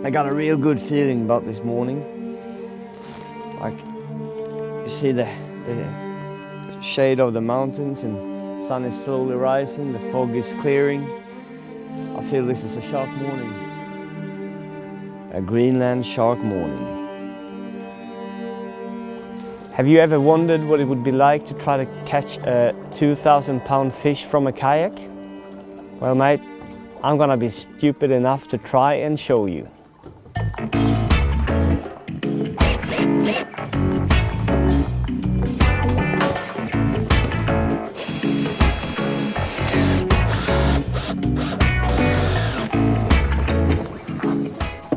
I got a real good feeling about this morning. Like, you see the shade of the mountains and sun is slowly rising, the fog is clearing. I feel this is a shark morning. A Greenland shark morning. Have you ever wondered what it would be like to try to catch a 2,000-pound fish from a kayak? Well, mate, I'm gonna be stupid enough to try and show you.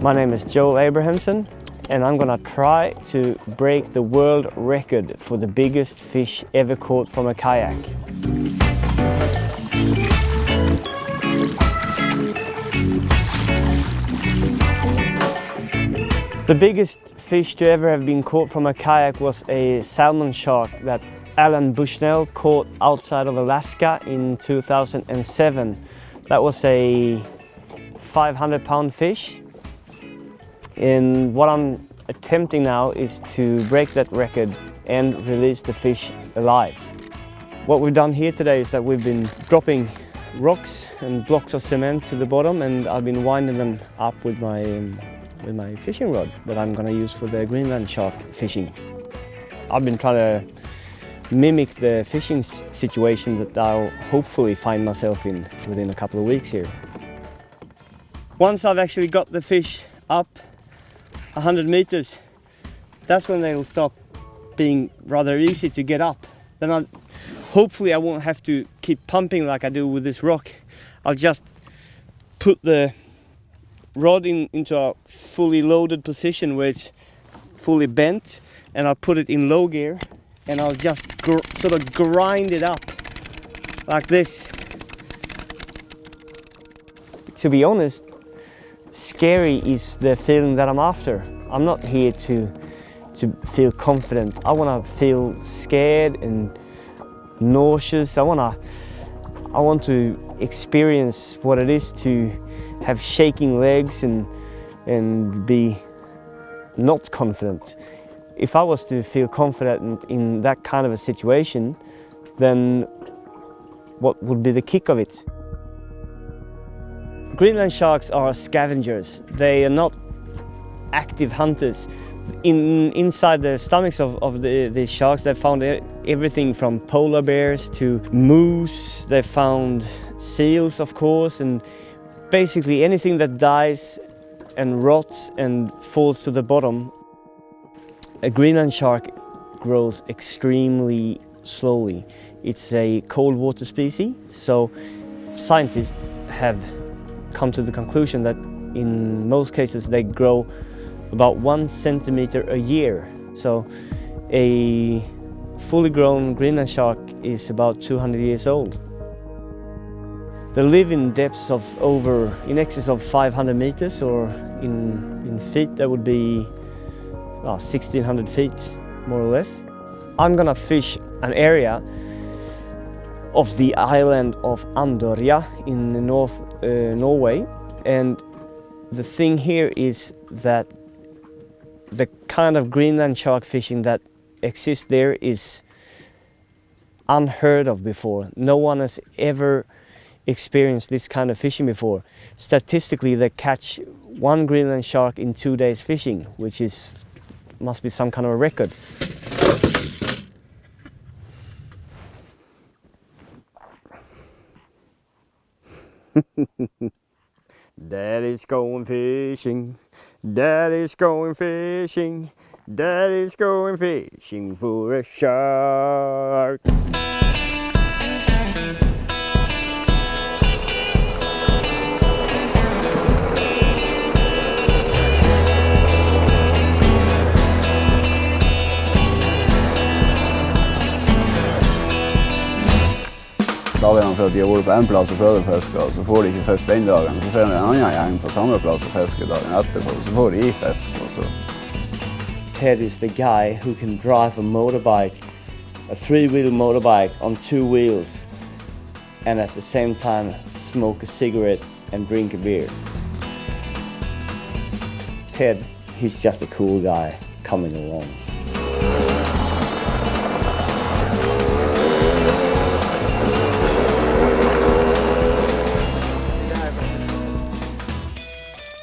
My name is Joel Abrahamsson, and I'm gonna try to break the world record for the biggest fish ever caught from a kayak. The biggest fish to ever have been caught from a kayak was a salmon shark that Alan Bushnell caught outside of Alaska in 2007. That was a 500-pound fish. And what I'm attempting now is to break that record and release the fish alive. What we've done here today is that we've been dropping rocks and blocks of cement to the bottom, and I've been winding them up with my fishing rod that I'm going to use for the Greenland shark fishing. I've been trying to mimic the fishing situation that I'll hopefully find myself in within a couple of weeks here. Once I've actually got the fish up 100 meters, that's when they'll stop being rather easy to get up. Then hopefully I won't have to keep pumping like I do with this rock. I'll just put the rod into a fully loaded position where it's fully bent, and I'll put it in low gear, and I'll just sort of grind it up like this. To be honest, scary is the feeling that I'm after. I'm not here to feel confident. I want to feel scared and nauseous. I want to experience what it is to have shaking legs and be not confident. If I was to feel confident in that kind of a situation, then what would be the kick of it? Greenland sharks are scavengers. They are not active hunters. Inside the stomachs of the sharks, they found everything from polar bears to moose. They found seals, of course, and basically anything that dies and rots and falls to the bottom. A Greenland shark grows extremely slowly. It's a cold water species, so scientists have come to the conclusion that in most cases they grow about 1 centimeter a year. So a fully grown Greenland shark is about 200 years old. They live in depths of in excess of 500 meters, or in feet that would be 1,600 feet, more or less. I'm gonna fish an area of the island of Andörja in North Norway, and the thing here is that the kind of Greenland shark fishing that exists there is unheard of before. No one has ever experienced this kind of fishing before. Statistically, they catch 1 Greenland shark in 2 days fishing, which must be some kind of a record. Daddy's going fishing, Daddy's going fishing, Daddy's going fishing for a shark. Dagene for at de har vært på en plass og prøvd å fiske, og så får de ikke fisk den dagen. Så får de en annen gjeng på samme plass og fiske dagen etterpå, så får de fisk. Ted is the guy who can drive a motorbike, a 3-wheel motorbike on 2 wheels, and at the same time smoke a cigarette and drink a beer. Ted, he's just a cool guy coming along.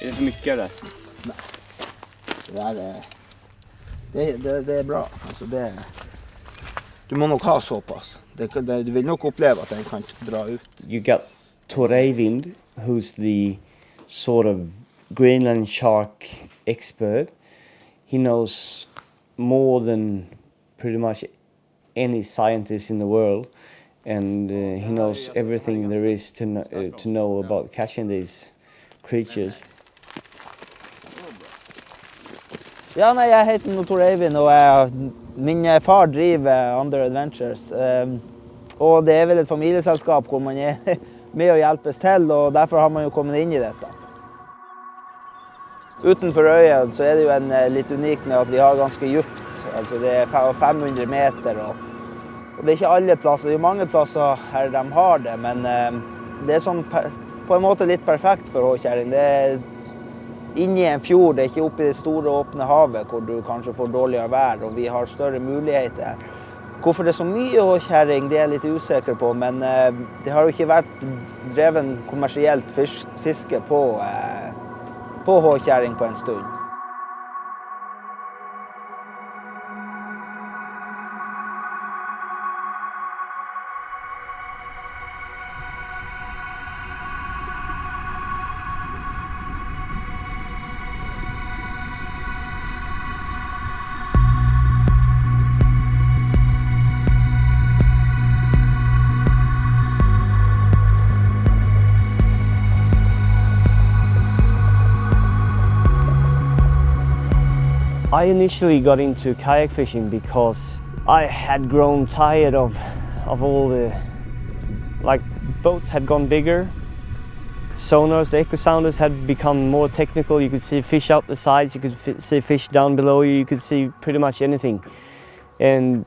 Är det för mycket där? Nej. Det är bra. Alltså du må nog ha så pass. Du vill nog uppleva att den kan dra ut. You got Tor Eivind, who's the sort of Greenland shark expert. He knows more than pretty much any scientist in the world, and he knows everything there is to know about catching these creatures. Ja, nej, jag heter Tor Eivind och min far driver Adventurous. Och det är väl ett familjesällskap hvor man är med och hjälpes till, och därför har man ju kommit in i detta. Utanför ön så är det ju lite unikt med att vi har ganska djupt, alltså det är 500 meter och det är inte alla platser, det är många platser här de har det, men det är som på en måte lite perfekt för håkärring. Det är inne i en fjord, det är inte uppe i det stora öppna havet hvor du kanske får dårligare vær, och vi har större möjligheter. Hvorfor det är så mycket håkärring, det är jag lite osäker på, men det har ju inte varit dreven kommersiellt fiske på håkärring på en stund. I initially got into kayak fishing because I had grown tired of all the, like, boats had gone bigger, sonars, the echo sounders had become more technical. You could see fish out the sides, you could see fish down below you, you could see pretty much anything. And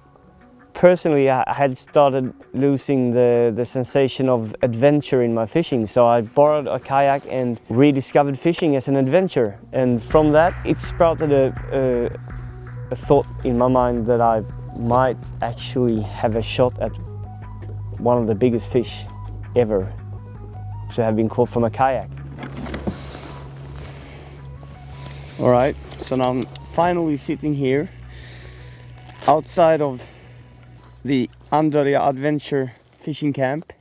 personally I had started losing the sensation of adventure in my fishing, so I borrowed a kayak and rediscovered fishing as an adventure, and from that it sprouted a thought in my mind that I might actually have a shot at one of the biggest fish ever to have been caught from a kayak. Alright, so now I'm finally sitting here outside of the Andörja adventure fishing camp.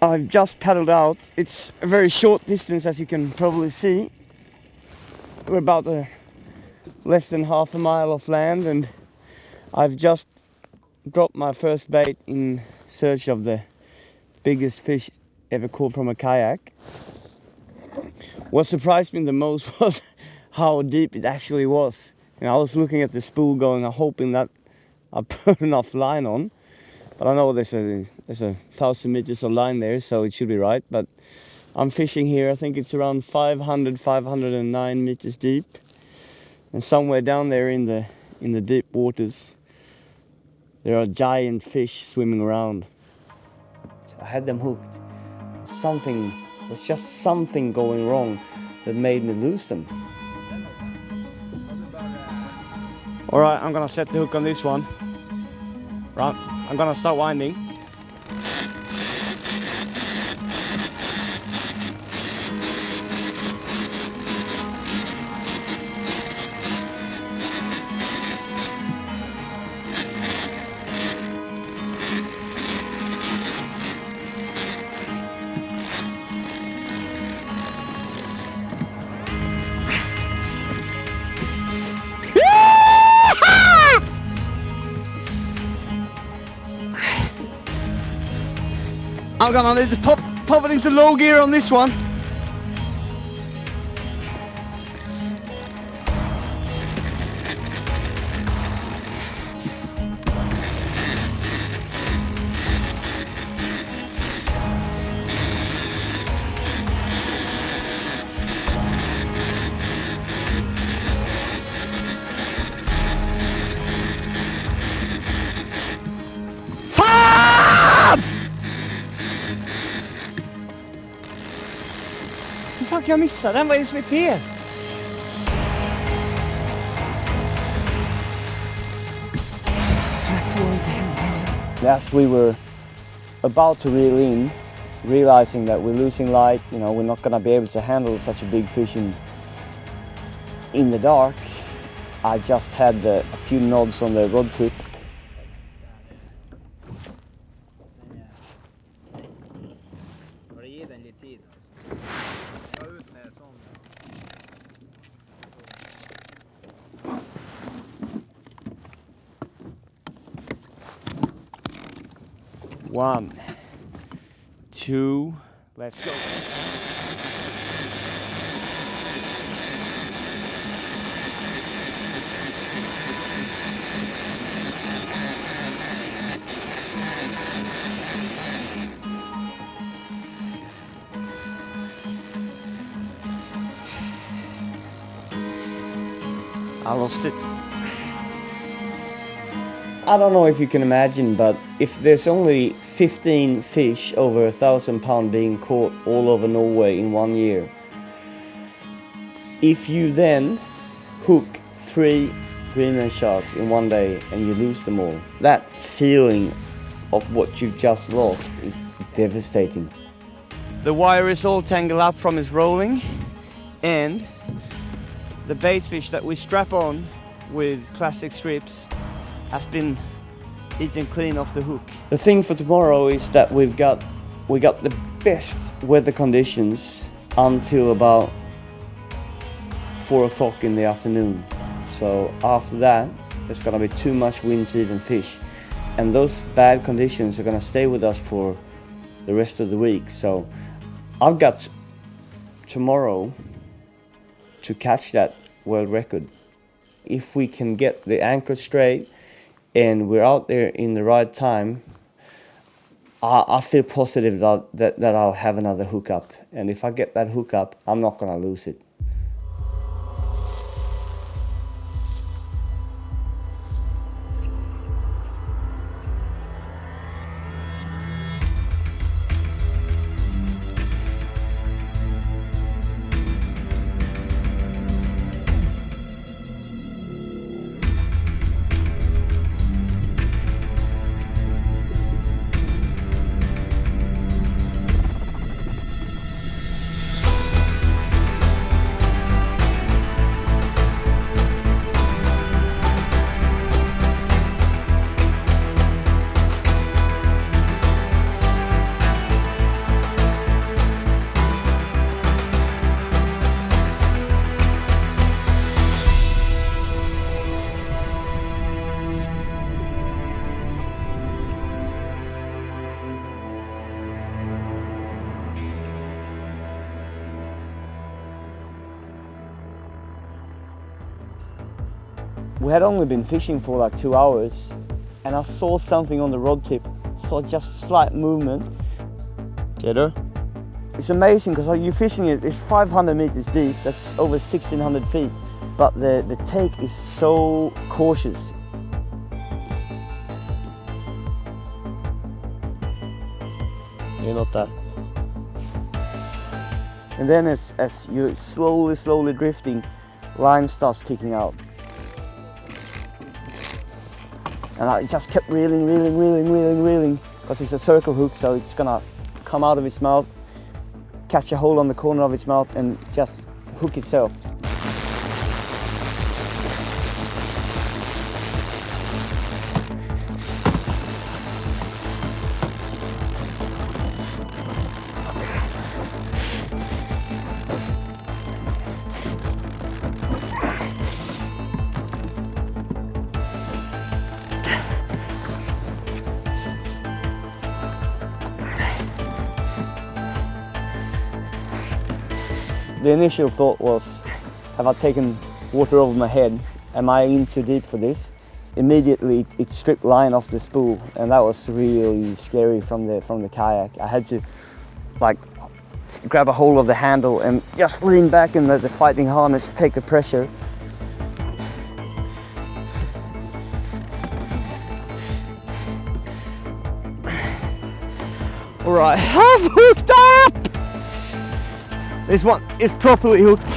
I've just paddled out. It's a very short distance, as you can probably see. We're about less than half a mile off land, and I've just dropped my first bait in search of the biggest fish ever caught from a kayak. What surprised me the most was how deep it actually was. And I was looking at the spool going, I'm hoping that I put enough line on, but I know there's a 1,000 meters of line there, so it should be right. But I'm fishing here, I think it's around 509 meters deep, and somewhere down there in the deep waters there are giant fish swimming around. I had them hooked. Something was just something going wrong that made me lose them. Alright, I'm gonna set the hook on this one. Right, I'm gonna start winding. I'm gonna need to pop it into low gear on this one. Fuck, jag missade den, vad är det som är fel? As we were about to reel in, realizing that we're losing light, you know, we're not gonna be able to handle such a big fish in the dark, I just had a few nods on the rod tip. One, two, let's go. I lost it. I don't know if you can imagine, but if there's only 15 fish over 1,000 pounds being caught all over Norway in 1 year, if you then hook 3 Greenland sharks in 1 day and you lose them all, that feeling of what you've just lost is devastating. The wire is all tangled up from its rolling, and the bait fish that we strap on with plastic strips has been eaten clean off the hook. The thing for tomorrow is that we got the best weather conditions until about 4 o'clock in the afternoon. So after that, there's gonna be too much wind to even fish. And those bad conditions are gonna stay with us for the rest of the week. So I've got tomorrow to catch that world record. If we can get the anchor straight and we're out there in the right time, I feel positive that I'll have another hookup. And if I get that hookup, I'm not gonna lose it. We had only been fishing for like 2 hours, and I saw something on the rod tip. Saw just slight movement. Get her? It's amazing because you're fishing it. It's 500 meters deep. That's over 1,600 feet. But the take is so cautious. You're not that. And then as you're slowly drifting, line starts ticking out. And I just kept reeling, because it's a circle hook, so it's gonna come out of its mouth, catch a hole on the corner of its mouth, and just hook itself. The initial thought was, have I taken water over my head? Am I in too deep for this? Immediately it stripped line off the spool, and that was really scary from the kayak. I had to like grab a hold of the handle and just lean back and let the fighting harness take the pressure. All right, I've hooked up! This one is properly hooked.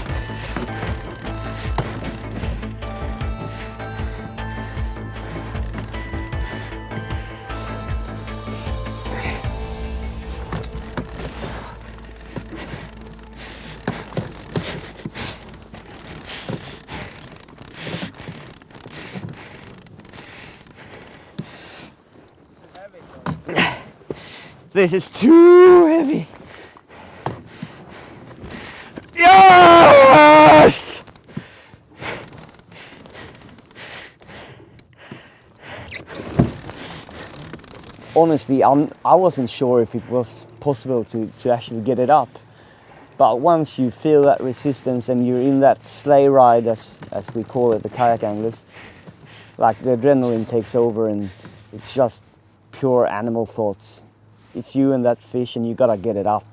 This is too heavy. Yes! Honestly, I wasn't sure if it was possible to actually get it up. But once you feel that resistance and you're in that sleigh ride, as we call it, the kayak anglers, like the adrenaline takes over and it's just pure animal thoughts. It's you and that fish and you gotta get it up.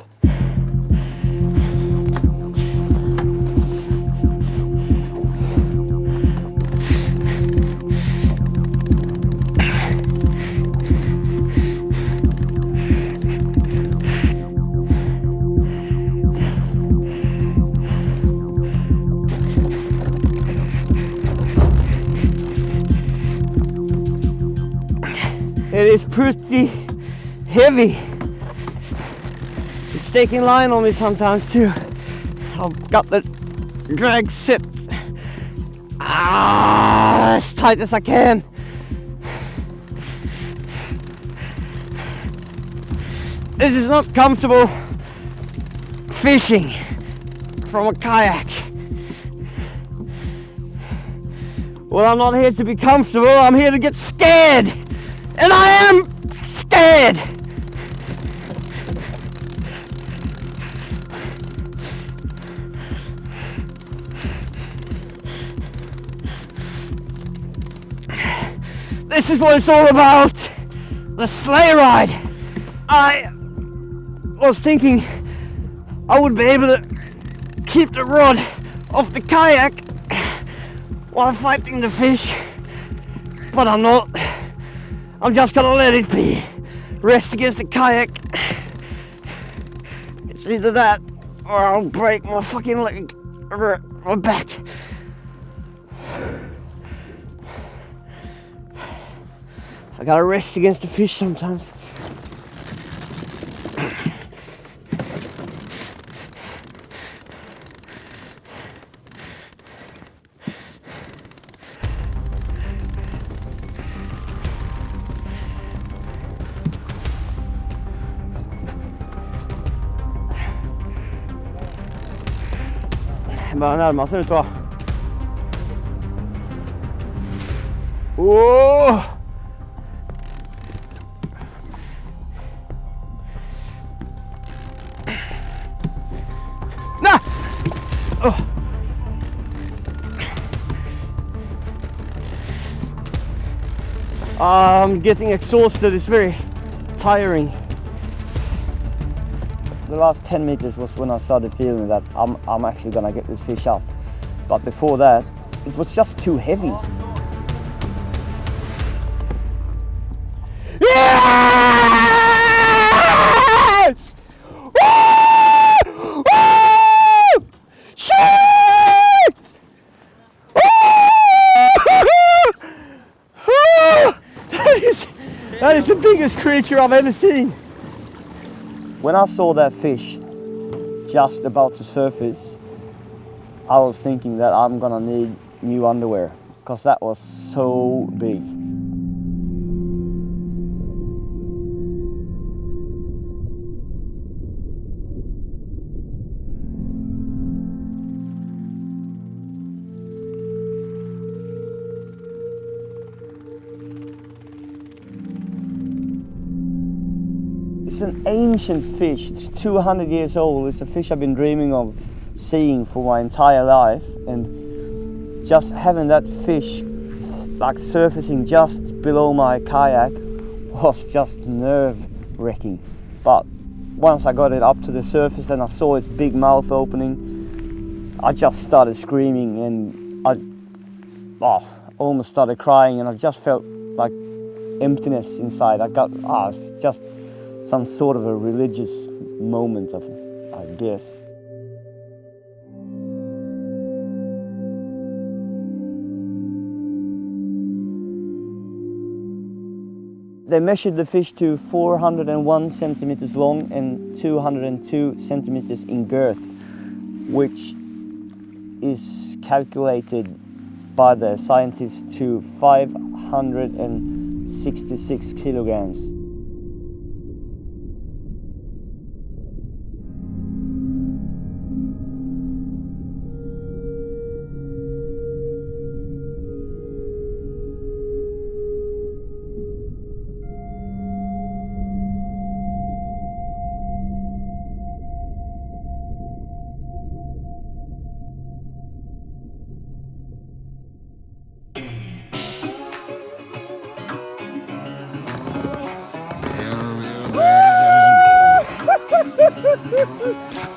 It is pretty heavy. It's taking line on me sometimes too. I've got the drag set as tight as I can. This is not comfortable fishing from a kayak. Well, I'm not here to be comfortable, I'm here to get scared. And I am scared. This is what it's all about. The sleigh ride. I was thinking I would be able to keep the rod off the kayak while fighting the fish, but I'm not. I'm just gonna let it be. Rest against the kayak. It's either that or I'll break my fucking leg or my back. I gotta rest against the fish sometimes. Börjar närma sig nu tror jag. Åh! Nej! Oh. I'm getting exhausted, it's very tiring. The last 10 meters was when I started feeling that I'm actually gonna get this fish up. But before that, it was just too heavy. Yes! Woo! Woo! Shit! Woo! That is the biggest creature I've ever seen. When I saw that fish just about to surface, I was thinking that I'm gonna need new underwear because that was so big. It's an ancient fish, it's 200 years old, it's a fish I've been dreaming of seeing for my entire life, and just having that fish like surfacing just below my kayak was just nerve-wracking. But once I got it up to the surface and I saw its big mouth opening, I just started screaming and I almost started crying, and I just felt like emptiness inside. It's just some sort of a religious moment of, I guess. They measured the fish to 401 centimeters long and 202 centimeters in girth, which is calculated by the scientists to 566 kilograms.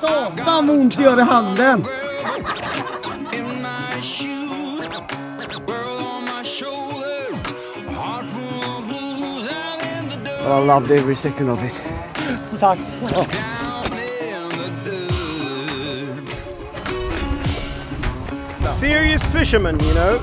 Satan ont gör i handen. I loved every second of it. Tack. Oh. Serious fisherman, you know.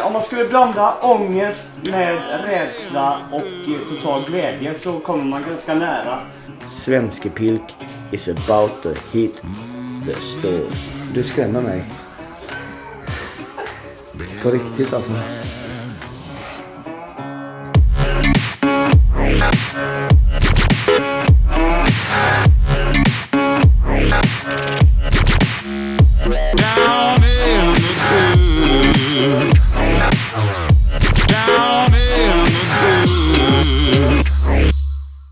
Om man skulle blanda ångest med rädsla och total glädje så kommer man ganska nära. Svenske pilk is about to hit the stores. Du skrämmer mig. På riktigt alltså.